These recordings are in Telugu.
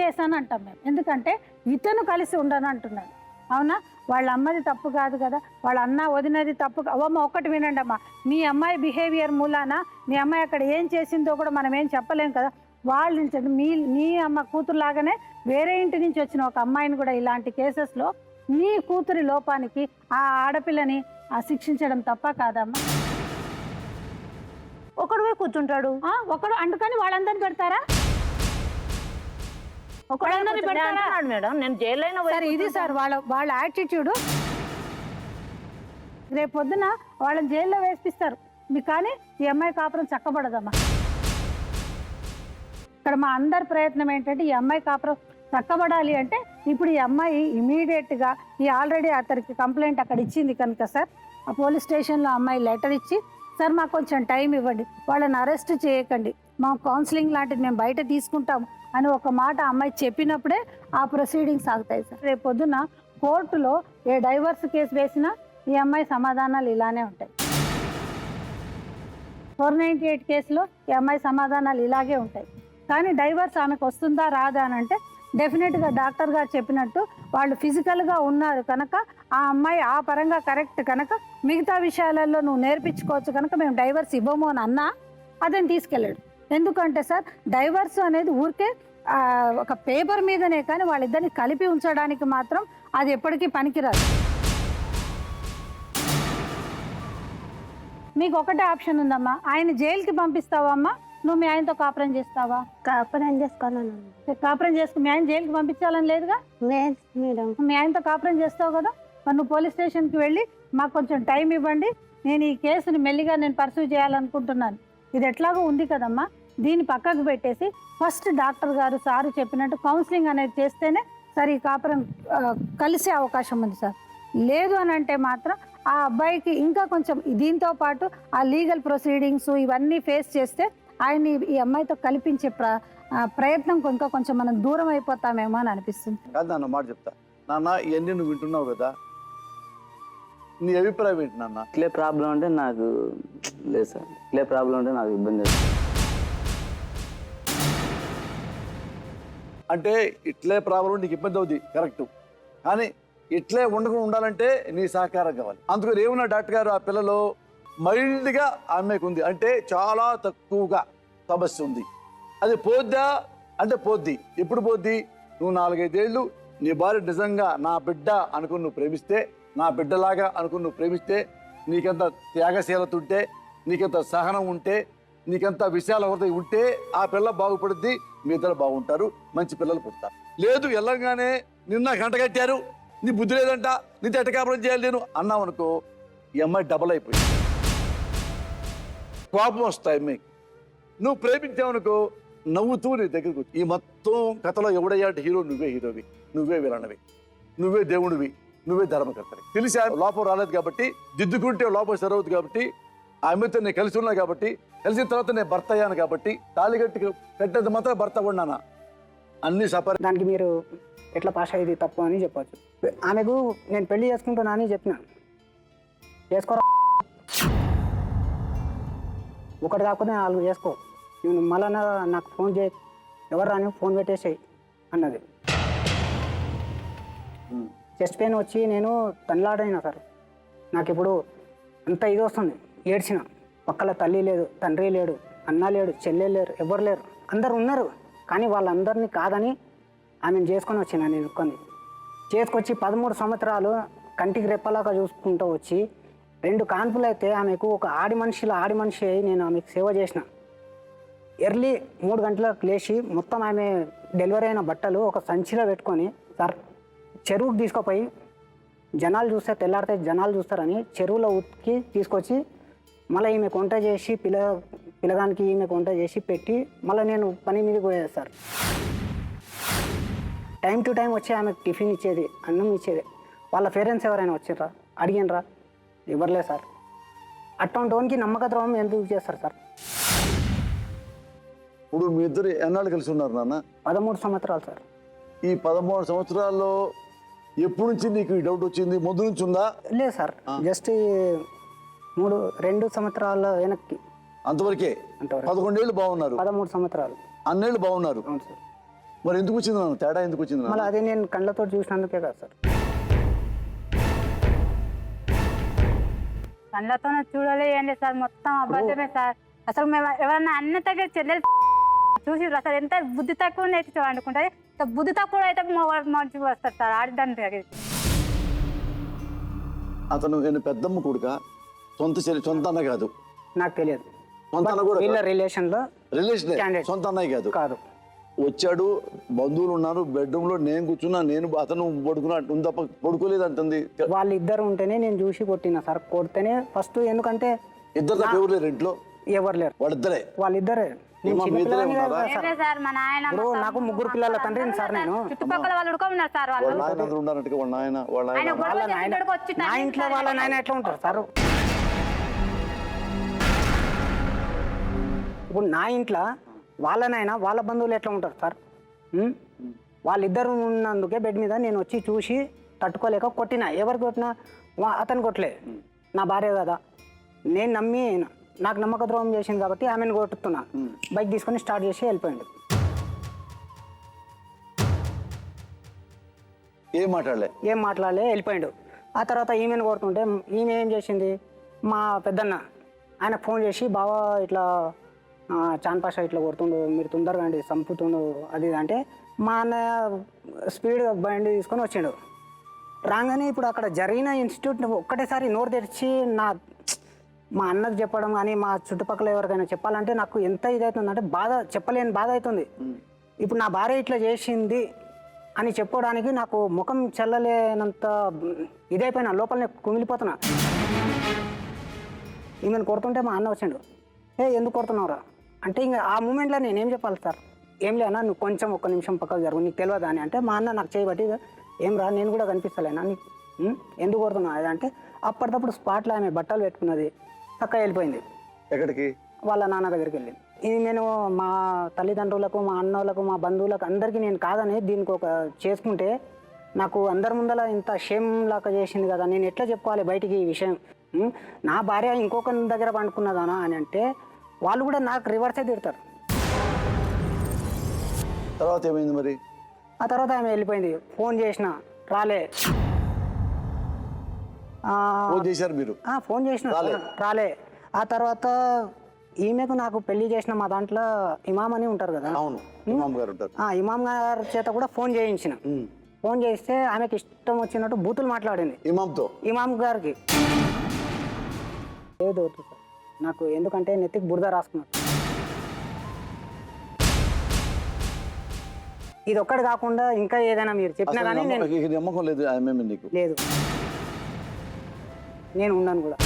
కేసు అని అంటాం మేము. ఎందుకంటే ఇతను కలిసి ఉండను అంటున్నాడు. అవునా? వాళ్ళ అమ్మది తప్పు కాదు కదా, వాళ్ళ అన్న వదినది తప్పు. అవ్వమ్మ ఒక్కటి వినండి అమ్మా, మీ అమ్మాయి బిహేవియర్ మూలాన మీ అమ్మాయి అక్కడ ఏం చేసిందో కూడా మనం ఏం చెప్పలేం కదా. వాళ్ళ నుంచి నీ అమ్మ కూతురులాగానే వేరే ఇంటి నుంచి వచ్చిన ఒక అమ్మాయిని కూడా ఇలాంటి కేసెస్లో నీ కూతురి లోపానికి ఆ ఆడపిల్లని శిక్షించడం తప్ప కాదమ్మా? ఒకడు పోయి కూర్చుంటాడు, ఒకడు అందుకని వాళ్ళందరినీ పెడతారా? ఒకళ్ళందరినీ పెడతారా మేడం? నేను జైల్లో సార్ ఇది సార్ వాళ్ళ యాటిట్యూడ్. రేపు పొద్దున వాళ్ళని జైల్లో వేసిస్తారు మీకు, కానీ ఈ అమ్మాయి కాపురం చక్కబడదమ్మా. ఇక్కడ మా అందరి ప్రయత్నం ఏంటంటే ఈ అమ్మాయి కాపురం చక్కబడాలి అంటే ఇప్పుడు ఈ అమ్మాయి ఇమీడియట్గా ఈ ఆల్రెడీ అతనికి కంప్లైంట్ అక్కడ ఇచ్చింది కనుక సార్, ఆ పోలీస్ స్టేషన్లో అమ్మాయి లెటర్ ఇచ్చి, సార్ మాకు కొంచెం టైం ఇవ్వండి, వాళ్ళని అరెస్ట్ చేయకండి, మా కౌన్సిలింగ్ లాంటిది మేము బయట తీసుకుంటాము అని ఒక మాట అమ్మాయి చెప్పినప్పుడే ఆ ప్రొసీడింగ్స్ ఆగుతాయి సార్. రేపు పొద్దున కోర్టులో ఏ డైవర్స్ కేసు వేసినా ఈ అమ్మాయి సమాధానాలు ఇలానే ఉంటాయి. 498 కేసులో ఈ అమ్మాయి సమాధానాలు ఇలాగే ఉంటాయి. కానీ డైవర్స్ ఆమెకు వస్తుందా రాదా అని అంటే డెఫినెట్గా డాక్టర్ గారు చెప్పినట్టు వాళ్ళు ఫిజికల్గా ఉన్నారు కనుక ఆ అమ్మాయి ఆ పరంగా కరెక్ట్ కనుక మిగతా విషయాలలో నువ్వు నేర్పించుకోవచ్చు కనుక మేము డైవర్స్ ఇవ్వము అని అన్నా అతను తీసుకెళ్ళాడు. ఎందుకంటే సార్ డైవర్స్ అనేది ఊరికే ఒక పేపర్ మీదనే, కానీ వాళ్ళిద్దరిని కలిపి ఉంచడానికి మాత్రం అది ఎప్పటికీ పనికిరాదు. మీకు ఒకటే ఆప్షన్ ఉందమ్మా, ఆయన జైలుకి పంపిస్తావా అమ్మా, నువ్వు మీ ఆయనతో కాపురం చేస్తావా? కాపురం చేసుకోవాలను. కాపురం చేసుకుని మీ ఆయన జైలుకి పంపించాలని లేదుగా మేడం. మీ ఆయనతో కాపురం చేస్తావు కదా, మరి నువ్వు పోలీస్ స్టేషన్కి వెళ్ళి మాకు కొంచెం టైం ఇవ్వండి, నేను ఈ కేసుని మెల్లిగా నేను పర్సూ చేయాలనుకుంటున్నాను, ఇది ఎట్లాగో ఉంది కదమ్మా, దీన్ని పక్కకు పెట్టేసి ఫస్ట్ డాక్టర్ గారు సారు చెప్పినట్టు కౌన్సిలింగ్ అనేది చేస్తేనే సరే ఈ కాపురం కలిసే అవకాశం ఉంది సార్. లేదు అని అంటే మాత్రం ఆ అబ్బాయికి ఇంకా కొంచెం దీంతో పాటు ఆ లీగల్ ప్రొసీడింగ్స్ ఇవన్నీ ఫేస్ చేస్తే ఆయన్ని ఈ అమ్మాయితో కల్పించే ప్రయత్నం ఇంకా కొంచెం మనం దూరం అయిపోతామేమో అని అనిపిస్తుంది. కాదు నాన్న, మాట చెప్తా నాన్న, ఇవన్నీ నువ్వు వింటున్నావు కదా, నీ అభిప్రాయం ఏంటి నాన్న? ఇట్లే ప్రాబ్లం అంటే నాకు లేదు సార్, ఇట్లే ప్రాబ్లం అంటే నాకు ఇబ్బంది లేదు. అంటే ఇట్లే ప్రాబ్లం నీకు ఇబ్బంది అవుతుంది కరెక్ట్, కానీ ఇట్లే ఉండకుండా ఉండాలంటే నీ సహకారం కావాలి. అందుకని ఏమన్నా డాక్టర్ గారు, ఆ పిల్లలో మైల్డ్గా అమ్మాయికి ఉంది అంటే చాలా తక్కువగా సమస్య ఉంది, అది పోద్దా అంటే పోద్ది. ఎప్పుడు పోద్ది? నువ్వు 4-5 ఏళ్ళు నీ భార్య నిజంగా నా బిడ్డ అనుకుని నువ్వు ప్రేమిస్తే, నా బిడ్డలాగా అనుకుని నువ్వు ప్రేమిస్తే, నీకెంత త్యాగశీలత ఉంటే, నీకెంత సహనం ఉంటే, నీకెంత విశాల హృదయం ఉంటే ఆ పిల్ల బాగుపడుద్ది, మీ ఇద్దరు బాగుంటారు, మంచి పిల్లలు పుడతారు. లేదు వెళ్ళంగానే నిన్న గంట కట్టారు, నీ బుద్ధి లేదంట, నీతో ఎట్ట కాపురం చేయాలి నేను అన్నావు అనుకో, ఈ అమ్మాయి డబల్ అయిపోయింది, కోపం వస్తాయి అమ్మాయికి. నువ్వు ప్రేమించావనుకో నవ్వుతూ నీ దగ్గరికి వచ్చి, ఈ మొత్తం కథలో ఎవడయ్యా అంటే హీరో నువ్వే, హీరోవి నువ్వే, విలనవి నువ్వే, దేవుడివి నువ్వే, ధర్మకర్తవి. తెలిసి లోపం రాలేదు కాబట్టి, దిద్దుకుంటే లోపం సరవుతుంది కాబట్టి, ఆ అమ్మాయితో నేను కలిసి ఉన్నా కాబట్టి, కలిసిన తర్వాత నేను భర్త అయ్యాను కాబట్టి, తాళి కట్టేది మాత్రం భర్త ఉన్నానా అన్ని సపరే. దానికి మీరు ఎట్లా పాస్ అయ్యేది తప్పు అని చెప్పచ్చు. ఆమెకు నేను పెళ్లి చేసుకుంటున్నా అని చెప్పిన, చేసుకోరా ఒకటి కాకపోతే 4 చేసుకో, నేను మళ్ళా నాకు ఫోన్ చేయి, ఎవరు రాని ఫోన్ పెట్టేసాయి అన్నది. చెస్ట్ పెయిన్ వచ్చి నేను తనలాడైనా సార్, నాకు ఇప్పుడు అంత ఇది వస్తుంది, ఏడ్చిన. పక్కల తల్లి లేదు, తండ్రి లేడు, అన్న లేడు, చెల్లె లేరు, ఎవరు లేరు, అందరు ఉన్నారు, కానీ వాళ్ళందరినీ కాదని ఆమెను చేసుకొని వచ్చిన. నేను కొన్ని చేసుకొచ్చి 13 సంవత్సరాలు కంటికి రెప్పలాగా చూసుకుంటూ వచ్చి 2 కాన్పులు అయితే ఆమెకు ఒక ఆడి మనిషి అయి నేను ఆమెకు సేవ చేసిన. ఎర్లీ 3 గంటలకు లేచి మొత్తం ఆమె డెలివరీ అయిన బట్టలు ఒక సంచిలో పెట్టుకొని సార్ చెరువుకి తీసుకుపోయి, జనాలు చూస్తే తెల్లారితే జనాలు చూస్తారని చెరువులో ఉతికి తీసుకొచ్చి మళ్ళీ ఈమెకు వంట చేసి పిల్లగానికి ఈమెకు వంట చేసి పెట్టి మళ్ళీ నేను పని మీదకి పోయేది సార్. టైం టు టైం వచ్చి ఆమెకు టిఫిన్ ఇచ్చేది, అన్నం ఇచ్చేది. వాళ్ళ పేరెంట్స్ ఎవరైనా వచ్చిర్రా అడిగినరా? ఇవ్వర్లే సార్. అటువంటి వానికి నమ్మక ద్రోహం ఎందుకు చేస్తారు సార్? ఇప్పుడు మీ ఇద్దరు ఎన్నాళ్ళు కలిసి ఉన్నారు నాన్న? 13 సంవత్సరాలు సార్. ఈ 13 సంవత్సరాల్లో ఎప్పటి నుంచి నీకు ఈ డౌట్ వచ్చింది? ముందు నుంచి ఉందా? లేదు సార్, జస్ట్ 2 సంవత్సరాల వెనక్కి అంతవరకే. అంతవరకు 11 ఏళ్ళు బాగున్నారు, 13 సంవత్సరాలు అన్నేళ్ళు బాగున్నారు. అవును సార్. మరి ఎందుకు వచ్చింది నాన్న తేడా ఎందుకు వచ్చింది మళ్ళీ నాన్న? అదే నేను కళ్ళతో చూసినందుకే కదా సార్. కళ్ళతో చూడలే ఏంటి సార్, మొత్తం అబద్ధమే సార్. అసలు మేము ఎవరన్నా అన్న తగ్గ చెల్లెలు చూసి అసలు ఎంత బుద్ధి తక్కువ అయితే అనుకుంటుంది, బుద్ధి తక్కువ అయితే మంచిగా వస్తారు సార్ ఆడడానికి. అతను నేను పెద్దమ్మ కొడుక, సొంత అన్న కాదు, నాకు తెలియదు. సొంత అన్న కూడా వీళ్ళ రిలేషన్లో రిలేషన్, candidate. సొంత అన్నయ్య కాదు. కాదు. వచ్చాడు, బంధువులు ఉన్నారు, బెడ్రూమ్ లో నేను కూర్చున్నా, నేను అతను పడుకున్నా తప్ప పడుకోలేదు అంటుంది. వాళ్ళిద్దరు ఉంటేనే నేను చూసి కొట్టిన సార్. కొడితేనే ఫస్ట్, ఎందుకంటే ఇద్దరు తప్ప ఎవరు లేరు ఇంట్లో, ఎవరు లేరు, వాళ్ళిద్దరే. వాళ్ళిద్దరే. నేను ఏమో చిన్న మీ ఇద్దరే పిల్లని కాదు ఉన్నారా? కదా సార్. సార్ మా నాయన ఇప్పుడు నాకు 3 పిల్లల తండ్రిని సార్ నేను. చుట్టుపక్కల వాళ్ళు ఉడుకున్నారు సార్. వాళ్ళు వాళ్ళ నాయన అందరూ ఉన్నారంటే వాళ్ళ నాయన ఆయన గొడవ వాళ్ళ చేసి నాయన, ఇక్కడికి వచ్చి నా ఇంట్లో వాళ్ళ నాయన ఎట్లా ఉంటారు సార్? ఇప్పుడు నా ఇంట్లో వాళ్ళ నాయన వాళ్ళ బంధువులు ఎట్లా ఉంటారు సార్? వాళ్ళిద్దరు ఉన్నందుకే బెడ్ మీద నేను వచ్చి చూసి తట్టుకోలేక కొట్టిన. ఎవరికి కొట్టినా? అతను కొట్టలే, నా భార్య కదా. నేను నమ్మి, నాకు నమ్మక ద్రోహం చేసింది కాబట్టి ఆమెను కొట్టుతున్నా. బైక్ తీసుకొని స్టార్ట్ చేసి వెళ్ళిపోయింది. ఏం మాట్లాడలే వెళ్ళిపోయాడు. ఆ తర్వాత ఈమెను కొడుతుంటే ఈమె ఏం చేసింది, మా పెద్దన్న ఆయన ఫోన్ చేసి, బావా ఇట్లా చాన్ పాషా ఇట్లా కొడుతుండు, మీరు తొందరగా అండి చంపుతుండు అది ఇది అంటే, మా అన్న స్పీడ్గా బండి తీసుకొని వచ్చిండు. రాగానే ఇప్పుడు అక్కడ జరిగిన ఇన్స్టిట్యూట్ ఒక్కటేసారి నోరు తెరిచి మా అన్నకు చెప్పడం కానీ మా చుట్టుపక్కల ఎవరికైనా చెప్పాలంటే నాకు ఎంత ఇదవుతుందంటే బాధ, చెప్పలేని బాధ అవుతుంది. ఇప్పుడు నా భార్య ఇట్లా చేసింది అని చెప్పడానికి నాకు ముఖం చెల్లలేనంత ఇదైపోయినా, లోపలనే కుమిలిపోతున్నా. ఈమెను కొడుతుంటే మా అన్న వచ్చిండు, ఎందుకు కొడుతున్నావురా అంటే, ఇంకా ఆ మూమెంట్లో నేనేం చెప్పాలి సార్? ఏం లేనా, నువ్వు కొంచెం ఒక్క నిమిషం పక్కకు జరుగు, నీకు తెలియదా అని అంటే, మా అన్న నాకు చేయబట్టి, ఏం రా నేను కూడా కనిపిస్తలేనా నీకు, ఎందుకు కొడుతున్నావు అది అంటే, అప్పటికప్పుడు స్పాట్లో ఆమె బట్టలు పెట్టుకున్నది, చక్కగా వెళ్ళిపోయింది. ఎక్కడికి? వాళ్ళ నాన్న దగ్గరికి వెళ్ళింది. ఇది నేను మా తల్లిదండ్రులకు, మా అన్నోళ్ళకు, మా బంధువులకు అందరికీ నేను కాదని దీనికి ఒక చేసుకుంటే, నాకు అందరి ముందర ఇంత షేమ్ లాగా చేసింది కదా, నేను ఎట్లా చెప్పుకోవాలి బయటికి ఈ విషయం? నా భార్య ఇంకొకరి దగ్గర పండుకున్నదానా అని అంటే, వాళ్ళు కూడా నాకు రివర్సే తిడతారు. తర్వాత ఏమైంది మరి? ఆ తర్వాత ఆమె వెళ్ళిపోయింది. ఫోన్ చేసిన రాలే. ఫోన్ చేశారు మీరు? ఫోన్ చేసిన రాలే. ఆ తర్వాత ఈమెకు నాకు పెళ్లి చేసిన మా దాంట్లో ఇమాం అని ఉంటారు కదా. అవును, ఇమాం గారు ఉంటారు. ఇమాం గారి చేత కూడా ఫోన్ చేయించిన. ఫోన్ చేస్తే ఆమెకి ఇష్టం వచ్చినట్టు బూతులు మాట్లాడింది ఇమాం గారికి. లేదు సార్ నాకు, ఎందుకంటే నెత్తికి బురద రాసుకున్నాడు. ఇది ఒక్కటి కాకుండా ఇంకా ఏదైనా మీరు చెప్పినా కానీ నమ్మకం లేదు నీకు? లేదు, నేను ఉన్నాను కూడా.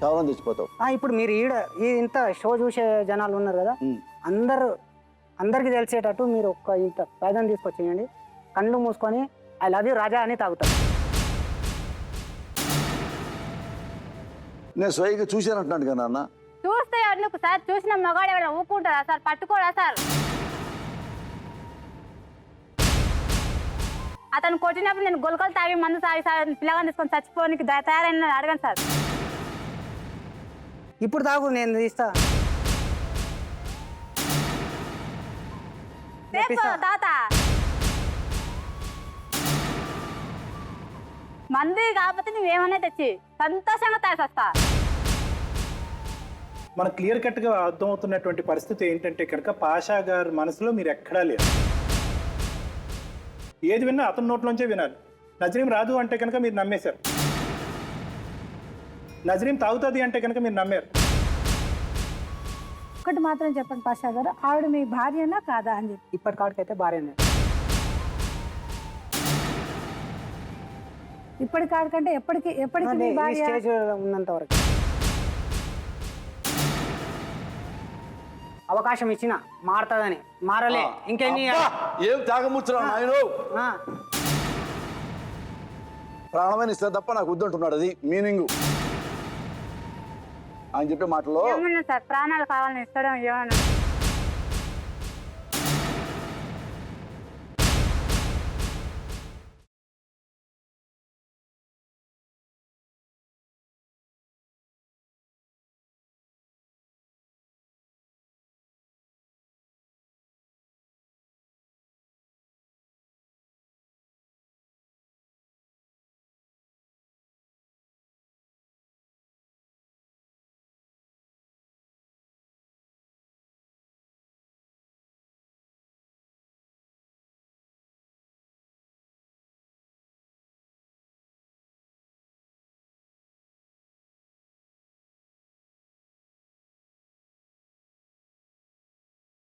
కావాలని తెచ్చిపోతావు. ఇప్పుడు మీరు ఇంత షో చూసే జనాలు ఉన్నారు కదా, అందరికి తెలిసేటట్టు మీరు ఒక్క ఇంత పేదం తీసుకొచ్చేయండి, కళ్ళు మూసుకొని ఐ లవ్ యూ రాజా అని తాగుతారు. నేను స్వయంగా చూశానంటున్నాడు కదా అన్న. చూస్తే ఎందుకు సార్, చూసిన మగాడు ఎవరైనా ఊపుకుంటారా సార్, పట్టుకోరా సార్? అతను కొట్టినప్పుడు నేను గొలకలు తాగి మందు తాగి సార్ పిల్లగాని తీసుకొని చచ్చిపోనికి తయారైన అడగను సార్. ఇప్పుడు తాగు, నేను తీస్తా. తాత మంది కాకపోతే నువ్వేమన్నా తెచ్చి సంతోషంగా తాగేస్తా. మన క్లియర్ కట్గా అర్థమవుతున్నటువంటి పరిస్థితి ఏంటంటే కనుక, పాషా గారి మనసులో మీరు ఎక్కడా లేరు. ఏది విన్నా అతని నోట్లోంచే వినాలి. నజరీం రాదు అంటే కనుక మీరు నమ్మేశారు, నజరీం తాగుతుంది అంటే కనుక మీరు నమ్మారు. ఒకటి మాత్రం చెప్పండి పాషా గారు, ఆవిడ మీ భార్యనా కాదా అని చెప్పి. ఇప్పటికాడికైతే భార్యనే. ఇప్పటికాడికంటే ఎప్పటికి మీ భార్య? స్టేజ్ ఉన్నంత వరకు అవకాశం ఇచ్చిన మారుతుందని, మారలే. ఇంకెన్ని ఏం త్యాగముచ్చురా నాయన, ప్రాణమైన ఇస్తే తప్ప నాకు వద్దంటున్నాడు. అది మీనింగ్ ఆయన చెప్పే మాటలో. ఏమన్నా సార్, ప్రాణాలు కావాలని ఇస్తాడో ఏమన్నా.